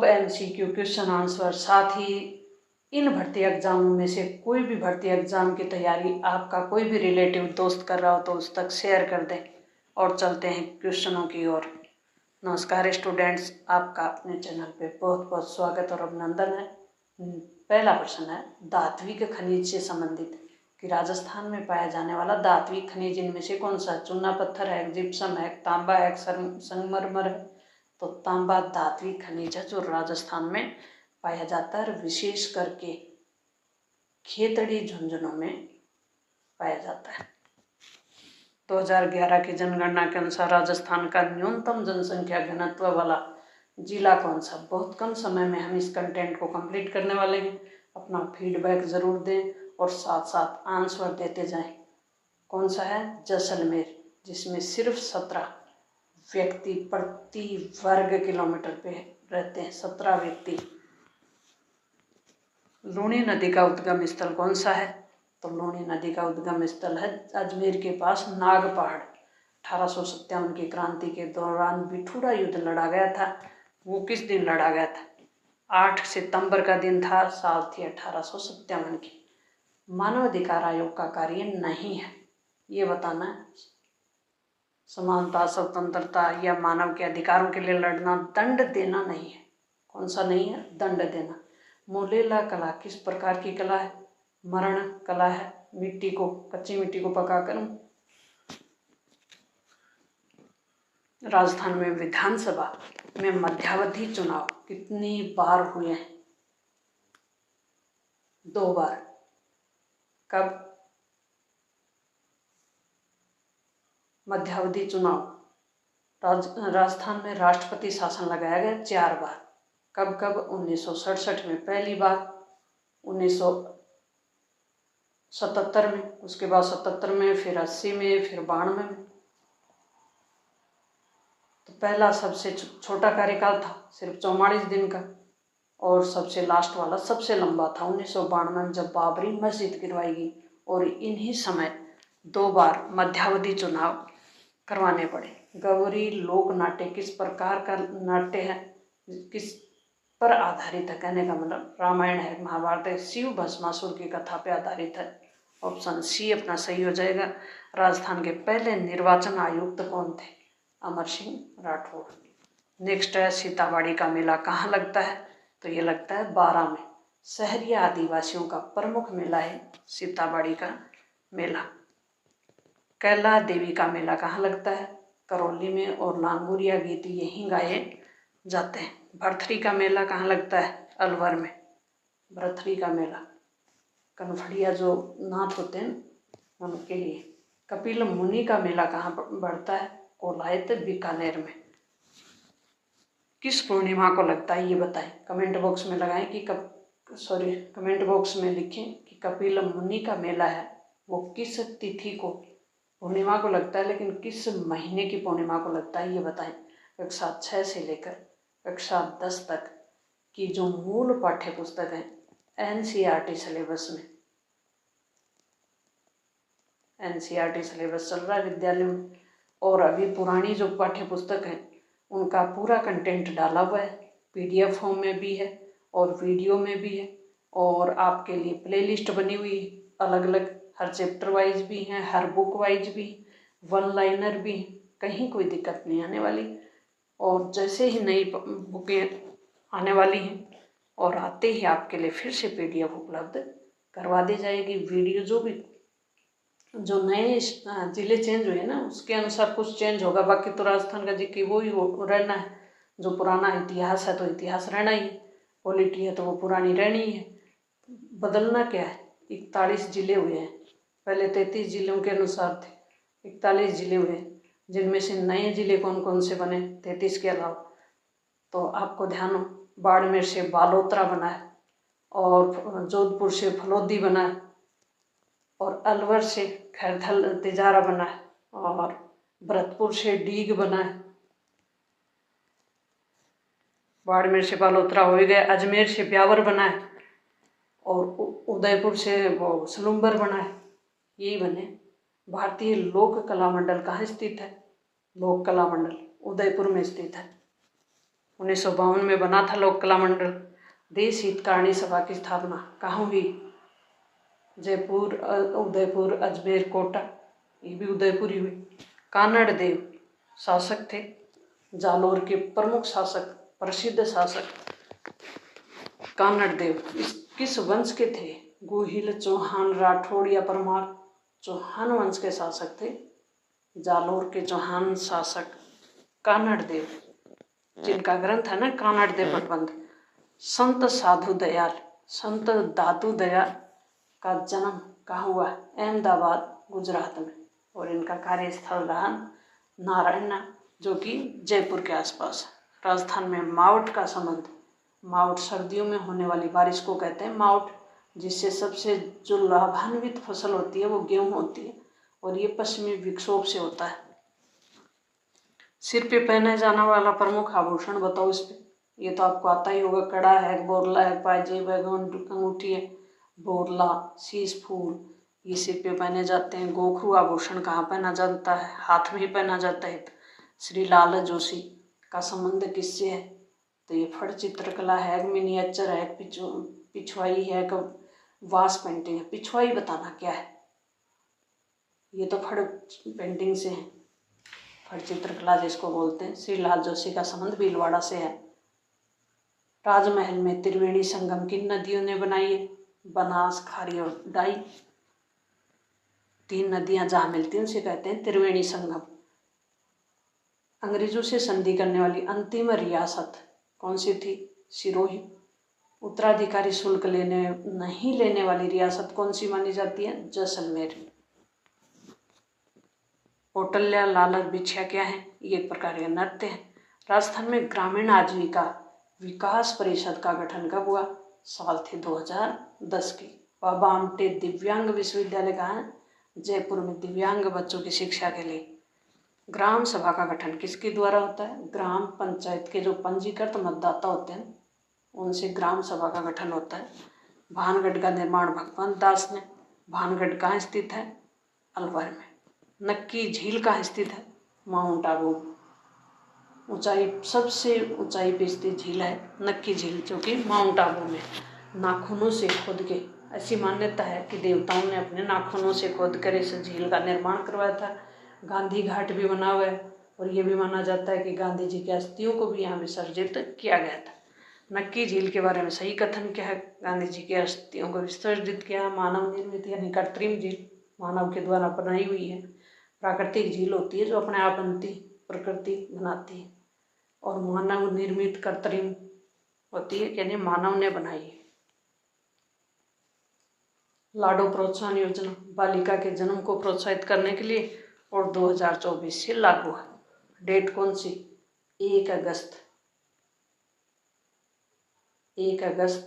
MCQ question answer, साथ ही इन भर्ती एग्जामों में से कोई भी भर्ती एग्जाम की तैयारी आपका कोई भी रिलेटिव दोस्त कर रहा हो तो उस तक शेयर कर दें। और चलते हैं क्वेश्चनों की ओर। नमस्कार स्टूडेंट्स, आपका अपने चैनल पे बहुत बहुत स्वागत और अभिनंदन है। पहला प्रश्न है, धात्विक खनिज से संबंधित कि राजस्थान में पाया जाने वाला धात्विक खनिज इनमें से कौन सा? चूना पत्थर है, जिप्सम है, तांबा है, संगमरमर है। तो तांबा धात्विक खनिज है जो राजस्थान में पाया जाता है, विशेष करके खेतड़ी झुंझुनों में पाया जाता है। 2011 की जनगणना के अनुसार राजस्थान का न्यूनतम जनसंख्या घनत्व वाला जिला कौन सा? बहुत कम समय में हम इस कंटेंट को कंप्लीट करने वाले हैं। अपना फीडबैक ज़रूर दें और साथ साथ आंसर देते जाएं। कौन सा है? जैसलमेर, जिसमें सिर्फ 17 व्यक्ति प्रति वर्ग किलोमीटर पे रहते हैं, 17 व्यक्ति। लूणी नदी का उद्गम स्थल कौन सा है? तो लूणी नदी का उद्गम स्थल है अजमेर के पास नाग पहाड़। 1857 की क्रांति के दौरान बिठूरा युद्ध लड़ा गया था। वो किस दिन लड़ा गया था? 8 सितंबर का दिन था, साल थी 1857 की। मानवाधिकार आयोग का कार्य नहीं है, ये बताना है। समानता, स्वतंत्रता या मानव के अधिकारों के लिए लड़ना, दंड देना नहीं है। कौन सा नहीं है? दंड देना। मोलेला कला किस प्रकार की कला है? मरण कला है, कच्ची मिट्टी को पकाकर। राजस्थान में विधानसभा में मध्यावधि चुनाव कितनी बार हुए हैं? 2 बार। कब? मध्यावधि चुनाव राजस्थान में राष्ट्रपति शासन लगाया गया 4 बार। कब कब? 1967 में पहली बार, 1977 में, उसके बाद 77 में, फिर 80 में, फिर 92 में। तो पहला सबसे छोटा कार्यकाल था, सिर्फ 44 दिन का, और सबसे लास्ट वाला सबसे लंबा था 1992 में, जब बाबरी मस्जिद गिरवाई गई। और इन्हीं समय 2 बार मध्यावधि चुनाव करवाने पड़े। गौरी लोक नाट्य किस प्रकार का नाट्य है? किस पर आधारित है? कहने का मतलब रामायण है, महाभारत है, शिव भस्मासुर की कथा पे आधारित है। ऑप्शन सी अपना सही हो जाएगा। राजस्थान के पहले निर्वाचन आयुक्त कौन थे? अमर सिंह राठौड़। नेक्स्ट है, सीताबाड़ी का मेला कहाँ लगता है? तो ये लगता है बारां में। शहरी आदिवासियों का प्रमुख मेला है सीताबाड़ी का मेला। कैला देवी का मेला कहाँ लगता है? करौली में, और लांगुरिया गीत यहीं गाए जाते हैं। भरथरी का मेला कहाँ लगता है? अलवर में। भरथरी का मेला कनफड़िया जो नाथ होते हैं उनके लिए। कपिल मुनि का मेला कहाँ बढ़ता है? कोलायत बीकानेर में। किस पूर्णिमा को लगता है ये बताएं। कमेंट बॉक्स में लगाएं कि कमेंट बॉक्स में लिखें कि कपिल मुनि का मेला है वो किस तिथि को, पूर्णिमा को लगता है, लेकिन किस महीने की पूर्णिमा को लगता है ये बताएं। कक्षा 6 से लेकर कक्षा 10 तक की जो मूल पाठ्य पुस्तक है NCERT सिलेबस में, NCERT सिलेबस चल रहा है विद्यालय में, और अभी पुरानी जो पाठ्य पुस्तक है उनका पूरा कंटेंट डाला हुआ है। PDF फॉर्म में भी है और वीडियो में भी है, और आपके लिए प्लेलिस्ट बनी हुई है अलग अलग, हर चैप्टर वाइज भी हैं, हर बुक वाइज भी, वन लाइनर भी, कहीं कोई दिक्कत नहीं आने वाली। और जैसे ही नई बुकें आने वाली हैं और आते ही आपके लिए फिर से PDF उपलब्ध करवा दी जाएगी। वीडियो जो नए जिले चेंज हुए ना उसके अनुसार कुछ चेंज होगा, बाकी तो राजस्थान का जीके वो ही रहना है। जो पुराना इतिहास है तो इतिहास रहना ही है, पॉलिटी है तो वो पुरानी रहनी ही है। बदलना क्या है? 41 जिले हुए हैं, पहले 33 जिलों के अनुसार थे, 41 जिले हुए, जिनमें से नए जिले कौन कौन से बने 33 के अलावा। तो आपको ध्यान हो, बाड़मेर से बालोतरा बना है, और जोधपुर से फलोदी बना है, और अलवर से खैरथल तिजारा बना है, और भरतपुर से डीग बना है। बाड़मेर से बालोतरा हो गया, अजमेर से ब्यावर बना है, और उदयपुर से वो सलुम्बर बना है। यही बने। भारतीय लोक कला मंडल कहाँ स्थित है? लोक कला मंडल उदयपुर में स्थित है। 1952 में बना था लोक कला मंडल। देश हितकारिणी सभा की स्थापना कहाँ हुई? जयपुर, उदयपुर, अजमेर, कोटा, ये भी उदयपुर ही हुई। कानड़ देव शासक थे, जालोर के प्रमुख शासक, प्रसिद्ध शासक कानड़ देव। किस वंश के थे? गोहिल, चौहान, राठौड़ या परमार? चौहान वंश के शासक थे, जालोर के चौहान शासक कानड़ देव, जिनका ग्रंथ है ना कानड़ देव बटबंध। संत साधु दयाल, संत दादू दयाल का जन्म कहाँ हुआ? अहमदाबाद, गुजरात में। और इनका कार्यस्थल रहा नारायणा, जो कि जयपुर के आसपास। राजस्थान में मावठ का संबंध। मावठ सर्दियों में होने वाली बारिश को कहते हैं मावठ, जिससे सबसे जो लाभान्वित फसल होती है वो गेहूं होती है, और ये पश्चिमी विक्षोभ से होता है। सिर पे पहने जाने वाला प्रमुख आभूषण बताओ इस पे। ये तो आपको आता ही होगा, कड़ा है, बोरला है, पायजेब है, अंगूठी है, बोरला, शीश फूल, ये सिर पे पहने जाते हैं। गोखरू आभूषण कहाँ पहना जाता है? हाथ में ही पहना जाता है। श्री लाल जोशी का संबंध किससे है? तो ये फड़ चित्रकला है, मिनिएचर है, पिछवाई है, वास पेंटिंग है। पिछवाई बताना क्या है? ये तो फड़ पेंटिंग से है, फड़ चित्रकला जिसको बोलते हैं। श्री लाल जोशी का संबंध भीलवाड़ा से है। ताजमहल में त्रिवेणी संगम किन नदियों ने बनाई है? बनास, खारी और डाई। 3 नदियां जहाँ मिलती हैं उसे कहते हैं त्रिवेणी संगम। अंग्रेजों से संधि करने वाली अंतिम रियासत कौन सी थी? सिरोही। उत्तराधिकारी शुल्क नहीं लेने वाली रियासत कौन सी मानी जाती है? जैसलमेर। कौटल्या लालक बिछिया क्या है? ये एक प्रकार का नृत्य है। राजस्थान में ग्रामीण आजीविका विकास परिषद का गठन कब हुआ? साल थी 2010 की। बाबा आमटे दिव्यांग विश्वविद्यालय कहाँ है? जयपुर में, दिव्यांग बच्चों की शिक्षा के लिए। ग्राम सभा का गठन किसके द्वारा होता है? ग्राम पंचायत के जो पंजीकृत मतदाता होते हैं उनसे ग्राम सभा का गठन होता है। भानगढ़ का निर्माण भगवंत दास ने। भानगढ़ कहाँ स्थित है? अलवर में। नक्की झील कहाँ स्थित है? माउंट आबू। ऊंचाई, सबसे ऊंचाई पे स्थित झील है नक्की झील, जो कि माउंट आबू में। नाखूनों से खोद के, ऐसी मान्यता है कि देवताओं ने अपने नाखूनों से खोद कर इस झील का निर्माण करवाया था। गांधी घाट भी बना हुआ है, और ये भी माना जाता है कि गांधी जी की अस्थियों को भी यहाँ विसर्जित किया गया था। नक्की झील के बारे में सही कथन क्या है? गांधी जी की अस्थियों को विसर्जित किया। मानव निर्मित यानी कृत्रिम झील, मानव के द्वारा बनाई हुई है। प्राकृतिक झील होती है जो अपने आप बनती, प्रकृति बनाती है, और मानव निर्मित कृत्रिम होती है यानी मानव ने बनाई है। लाडो प्रोत्साहन योजना बालिका के जन्म को प्रोत्साहित करने के लिए और 2024 से लागू है। डेट कौन सी? 1 अगस्त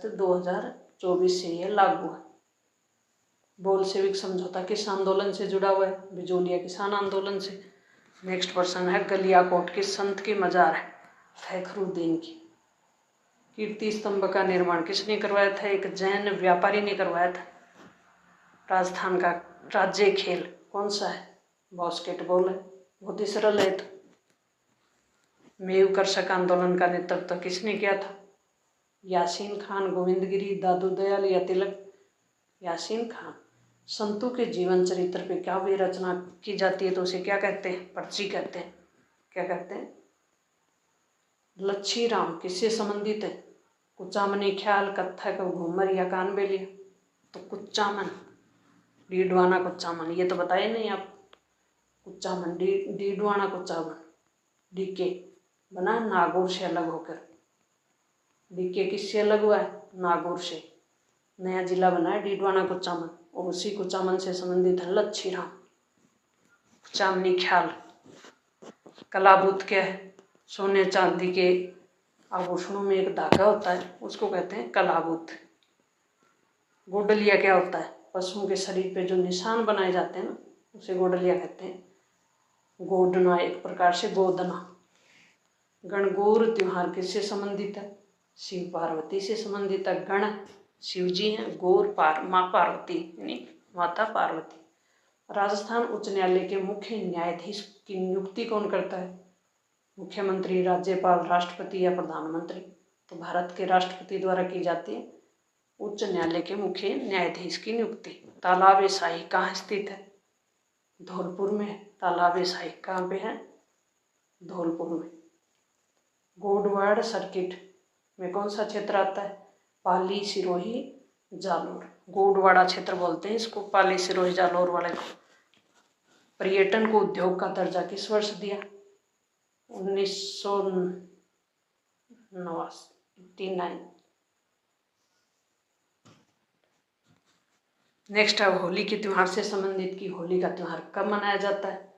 2024 से यह लागू है। बोल्शेविक समझौता किस आंदोलन से जुड़ा हुआ है? बिजोलिया किसान आंदोलन से। नेक्स्ट पर्सन है गलियाकोट किस संत की मजार है? फखरुद्दीन की। कीर्ति स्तंभ का निर्माण किसने करवाया था? एक जैन व्यापारी ने करवाया था। राजस्थान का राज्य खेल कौन सा है? बास्केटबॉल है, बहुत ही सरल है। तो मेव कर्षक आंदोलन का नेतृत्व किसने किया था? यासीन खान, गोविंदगिरी, दादू दयाल या तिलक? यासीन खान। संतों के जीवन चरित्र पे क्या भी रचना की जाती है तो उसे क्या कहते हैं? पर्ची कहते हैं। क्या कहते हैं? लच्छी राम किससे संबंधित है? कुचामनी, ख्याल, कत्थक, घूमर या कानबेलिया? तो कुचामन, डीडवाना कुचामन, ये तो बताए नहीं आप। कुचामन, डीडवाना कुचामन, डीके बना नागौर से अलग होकर। डीके किससे अलग हुआ है? नागौर से। नया जिला बना है डीडवाना कुचामन, और उसी कुचामन से संबंधित है लच्छी राम। कुचामनी ख्याल। कलाबूत क्या है? सोने चांदी के आभूषणों में एक धागा होता है, उसको कहते हैं कलाबूत। गोडलिया क्या होता है? पशुओं के शरीर पे जो निशान बनाए जाते हैं ना, उसे गोडलिया कहते हैं। गोडना एक प्रकार से गोदना। गणगौर त्योहार किससे संबंधित है? शिव पार्वती से संबंधित है। गण शिव जी हैं, गौर माँ पार्वती यानी माता पार्वती। राजस्थान उच्च न्यायालय के मुख्य न्यायाधीश की नियुक्ति कौन करता है? मुख्यमंत्री, राज्यपाल, राष्ट्रपति या प्रधानमंत्री। तो भारत के राष्ट्रपति द्वारा की जाती है। उच्च न्यायालय के मुख्य न्यायाधीश की नियुक्ति। तालाब ए शाही कहाँ स्थित है? धौलपुर में। तालाब ए शाही कहाँ पे है? धौलपुर में। गोडवाड़ सर्किट में कौन सा क्षेत्र आता है? पाली, सिरोही, जालोर। गोडवाड़ा क्षेत्र बोलते हैं इसको, पाली, सिरोही, जालोर वाले को। पर्यटन को उद्योग का दर्जा किस वर्ष दिया? 1989। नेक्स्ट है होली के त्यौहार से संबंधित कि होली का त्यौहार कब मनाया जाता है?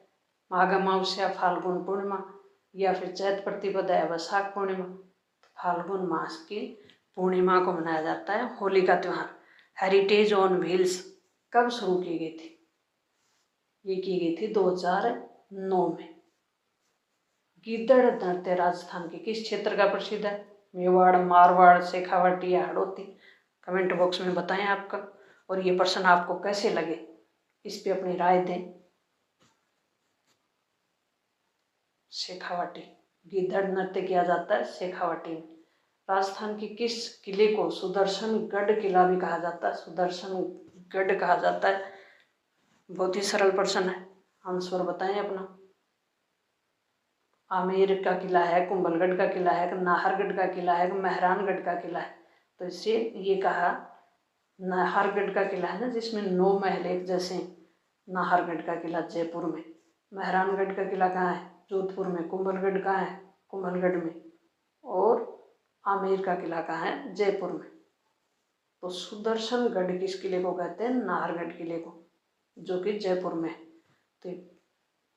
माघ अमावस्या, फाल्गुन पूर्णिमा या फिर चैत प्रतिपदा या वैशाख पूर्णिमा? फाल्गुन मास की पूर्णिमा को मनाया जाता है होली का त्यौहार। हेरिटेज ऑन व्हील्स कब शुरू की गई थी? ये की गई थी 2009 में। गिद्दड़ नृत्य राजस्थान के किस क्षेत्र का प्रसिद्ध है? मेवाड़, मारवाड़, शेखावाटी या हड़ौती? कमेंट बॉक्स में बताएं आपका। और ये प्रश्न आपको कैसे लगे इस पे अपनी राय दें। शेखावाटी, गिद्दड़ नृत्य किया जाता है शेखावाटी में। राजस्थान के किस किले को सुदर्शन गढ़ किला भी कहा जाता है? सुदर्शन गढ़ कहा जाता है। बहुत ही सरल प्रश्न है, आंसर बताएं अपना। आमेर का किला है, कुंभलगढ़ का किला है, नाहरगढ़ का किला है, मेहरानगढ़ का किला है? तो इससे ये कहा नाहरगढ़ का किला है ना, जिसमें 9 महल एक जैसे। नाहरगढ़ का किला जयपुर में। मेहरानगढ़ का किला कहाँ है? जोधपुर में। कुंभलगढ़ कहाँ है? कुंभलगढ़ में। और आमेर का किला कहाँ है? जयपुर में। तो सुदर्शन गढ़ किस किले को कहते हैं? नाहरगढ़ किले को, जो कि जयपुर में है। तो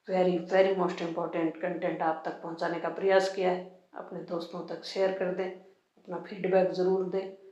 very very most important content आप तक पहुंचाने का प्रयास किया है। अपने दोस्तों तक शेयर कर दें, अपना फीडबैक ज़रूर दें।